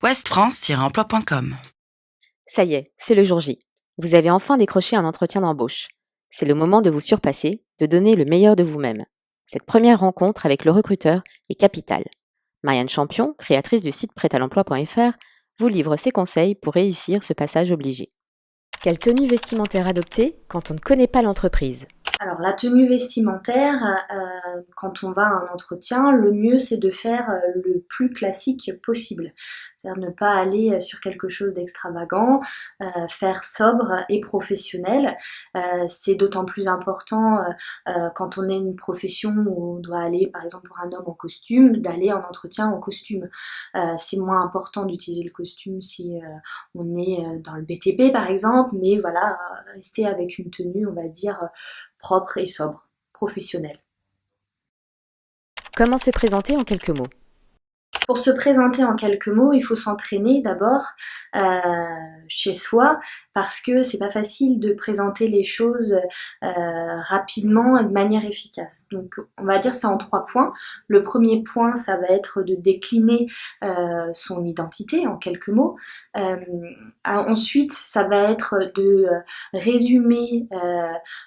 ouest-france-emploi.com. Ça y est, c'est le jour J. Vous avez enfin décroché un entretien d'embauche. C'est le moment de vous surpasser, de donner le meilleur de vous-même. Cette première rencontre avec le recruteur est capitale. Marianne Champion, créatrice du site prêt-à-l'emploi.fr, vous livre ses conseils pour réussir ce passage obligé. Quelle tenue vestimentaire adopter quand on ne connaît pas l'entreprise ? Alors la tenue vestimentaire, quand on va à un entretien, le mieux c'est de faire le plus classique possible. C'est-à-dire ne pas aller sur quelque chose d'extravagant, faire sobre et professionnel. C'est d'autant plus important quand on est une profession où on doit aller par exemple pour un homme en costume, d'aller en entretien en costume. C'est moins important d'utiliser le costume si on est dans le BTP par exemple, mais voilà, rester avec une tenue on va dire propre et sobre, professionnel. Comment se présenter en quelques mots ? Pour se présenter en quelques mots, il faut s'entraîner d'abord chez soi parce que c'est pas facile de présenter les choses rapidement et de manière efficace. Donc on va dire ça en 3 points. Le premier point, ça va être de décliner son identité en quelques mots. Ensuite, ça va être de résumer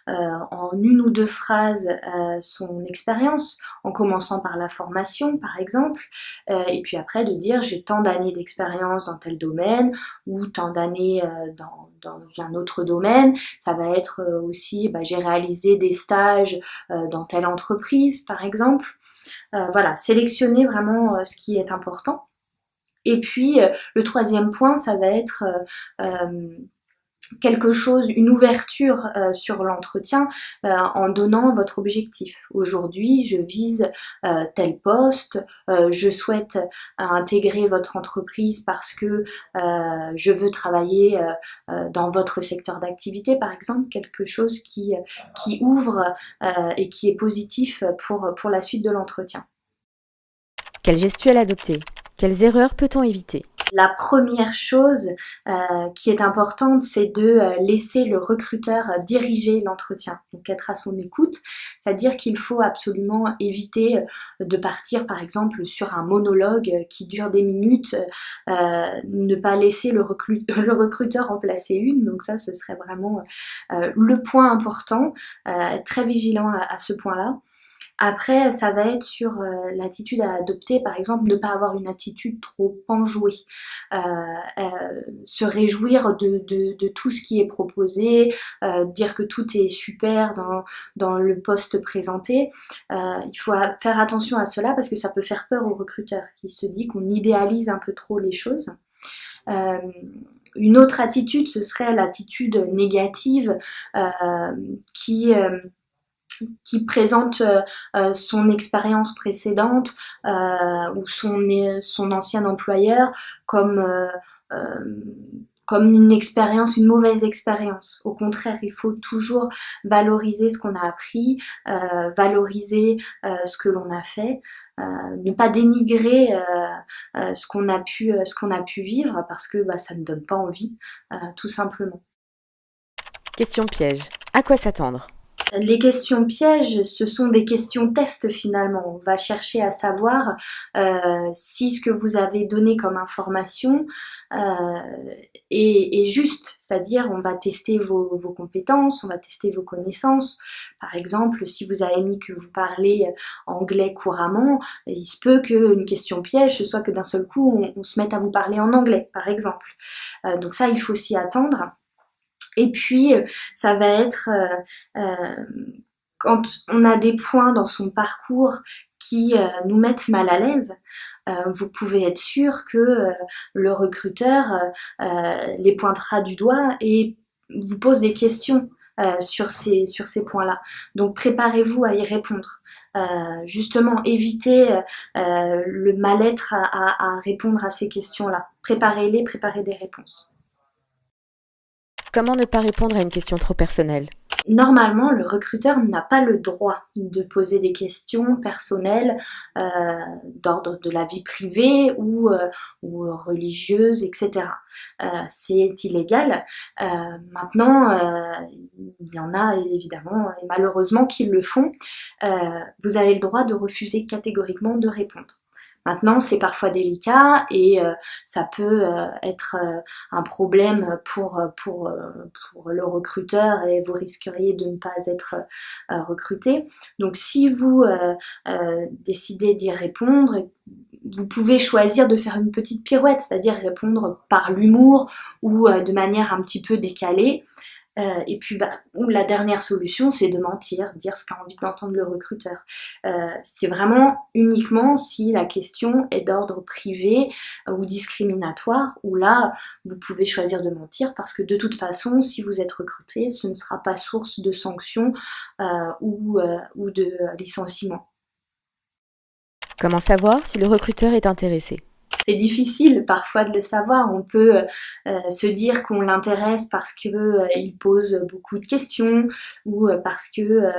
en 1 ou 2 phrases son expérience, en commençant par la formation par exemple. Et puis après de dire j'ai tant d'années d'expérience dans tel domaine ou tant d'années dans un autre domaine. Ça va être aussi j'ai réalisé des stages dans telle entreprise par exemple. Voilà, sélectionner vraiment ce qui est important. Et puis le 3e point, ça va être quelque chose, une ouverture sur l'entretien en donnant votre objectif. Aujourd'hui, je vise tel poste, je souhaite intégrer votre entreprise parce que je veux travailler dans votre secteur d'activité, par exemple, quelque chose qui ouvre et qui est positif pour la suite de l'entretien. Quelle gestuelle adopter ? Quelles erreurs peut-on éviter ? La première chose qui est importante, c'est de laisser le recruteur diriger l'entretien, donc être à son écoute, c'est-à-dire qu'il faut absolument éviter de partir par exemple sur un monologue qui dure des minutes, ne pas laisser le recruteur en placer une, donc ça ce serait vraiment le point important, être très vigilant à ce point-là. Après, ça va être sur l'attitude à adopter, par exemple, ne pas avoir une attitude trop enjouée, se réjouir de tout ce qui est proposé, dire que tout est super dans le poste présenté. Il faut faire attention à cela parce que ça peut faire peur au recruteur qui se dit qu'on idéalise un peu trop les choses. Une autre attitude, ce serait l'attitude négative qui présente son expérience précédente ou son ancien employeur comme une expérience, une mauvaise expérience. Au contraire, il faut toujours valoriser ce qu'on a appris, valoriser ce que l'on a fait, ne pas dénigrer ce qu'on a pu vivre parce que ça ne donne pas envie, tout simplement. Question piège. À quoi s'attendre ? Les questions pièges, ce sont des questions tests finalement. On va chercher à savoir si ce que vous avez donné comme information est juste. C'est-à-dire on va tester vos compétences, on va tester vos connaissances. Par exemple, si vous avez mis que vous parlez anglais couramment, il se peut qu'une question piège, ce soit que d'un seul coup on se mette à vous parler en anglais, par exemple. Donc ça, il faut s'y attendre. Et puis, ça va être quand on a des points dans son parcours qui nous mettent mal à l'aise, vous pouvez être sûr que le recruteur les pointera du doigt et vous pose des questions sur ces points-là. Donc préparez-vous à y répondre. Justement, évitez le mal-être à répondre à ces questions-là. Préparez des réponses. Comment ne pas répondre à une question trop personnelle ? Normalement, le recruteur n'a pas le droit de poser des questions personnelles d'ordre de la vie privée ou religieuse, etc. C'est illégal. Maintenant, il y en a évidemment et malheureusement qui le font. Vous avez le droit de refuser catégoriquement de répondre. Maintenant, c'est parfois délicat et ça peut être un problème pour le recruteur et vous risqueriez de ne pas être recruté. Donc si vous décidez d'y répondre, vous pouvez choisir de faire une petite pirouette, c'est-à-dire répondre par l'humour ou de manière un petit peu décalée. Et puis, ou la dernière solution, c'est de mentir, dire ce qu'a envie d'entendre le recruteur. C'est vraiment uniquement si la question est d'ordre privé ou discriminatoire, où là, vous pouvez choisir de mentir, parce que de toute façon, si vous êtes recruté, ce ne sera pas source de sanctions ou de licenciement. Comment savoir si le recruteur est intéressé? C'est difficile parfois de le savoir. On peut se dire qu'on l'intéresse parce que il pose beaucoup de questions ou parce que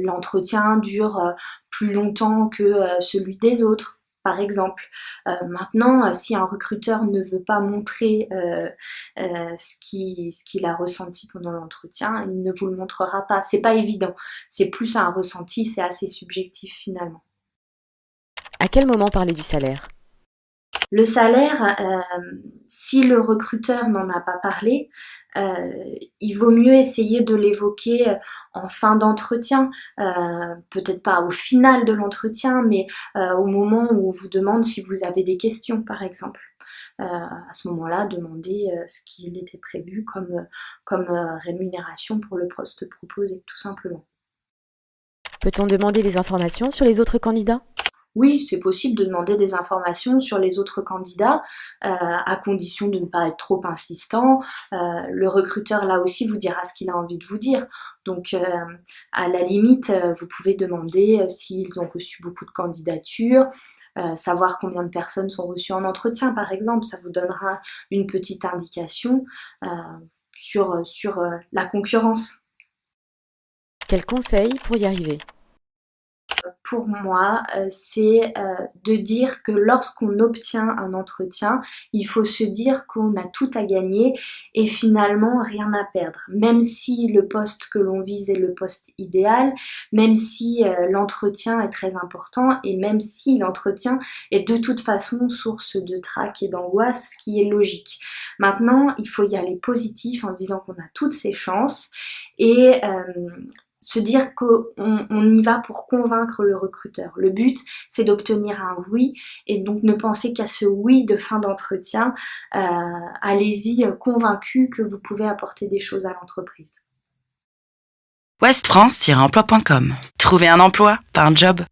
l'entretien dure plus longtemps que celui des autres, par exemple. Maintenant, si un recruteur ne veut pas montrer ce qu'il a ressenti pendant l'entretien, il ne vous le montrera pas. C'est pas évident. C'est plus un ressenti, c'est assez subjectif finalement. À quel moment parler du salaire? Le salaire, si le recruteur n'en a pas parlé, il vaut mieux essayer de l'évoquer en fin d'entretien, peut-être pas au final de l'entretien, mais au moment où on vous demande si vous avez des questions, par exemple. À ce moment-là, demandez ce qu'il était prévu comme rémunération pour le poste proposé, tout simplement. Peut-on demander des informations sur les autres candidats? Oui, c'est possible de demander des informations sur les autres candidats, à condition de ne pas être trop insistant. Le recruteur, là aussi, vous dira ce qu'il a envie de vous dire. Donc, à la limite, vous pouvez demander s'ils ont reçu beaucoup de candidatures, savoir combien de personnes sont reçues en entretien, par exemple. Ça vous donnera une petite indication sur la concurrence. Quels conseils pour y arriver? Pour moi, c'est de dire que lorsqu'on obtient un entretien, il faut se dire qu'on a tout à gagner et finalement rien à perdre. Même si le poste que l'on vise est le poste idéal, même si l'entretien est très important et même si l'entretien est de toute façon source de trac et d'angoisse, ce qui est logique. Maintenant, il faut y aller positif en se disant qu'on a toutes ses chances et se dire qu'on y va pour convaincre le recruteur. Le but, c'est d'obtenir un oui et donc ne pensez qu'à ce oui de fin d'entretien. Allez-y convaincu que vous pouvez apporter des choses à l'entreprise. Westfrance-emploi.com. Trouver un emploi, pas un job.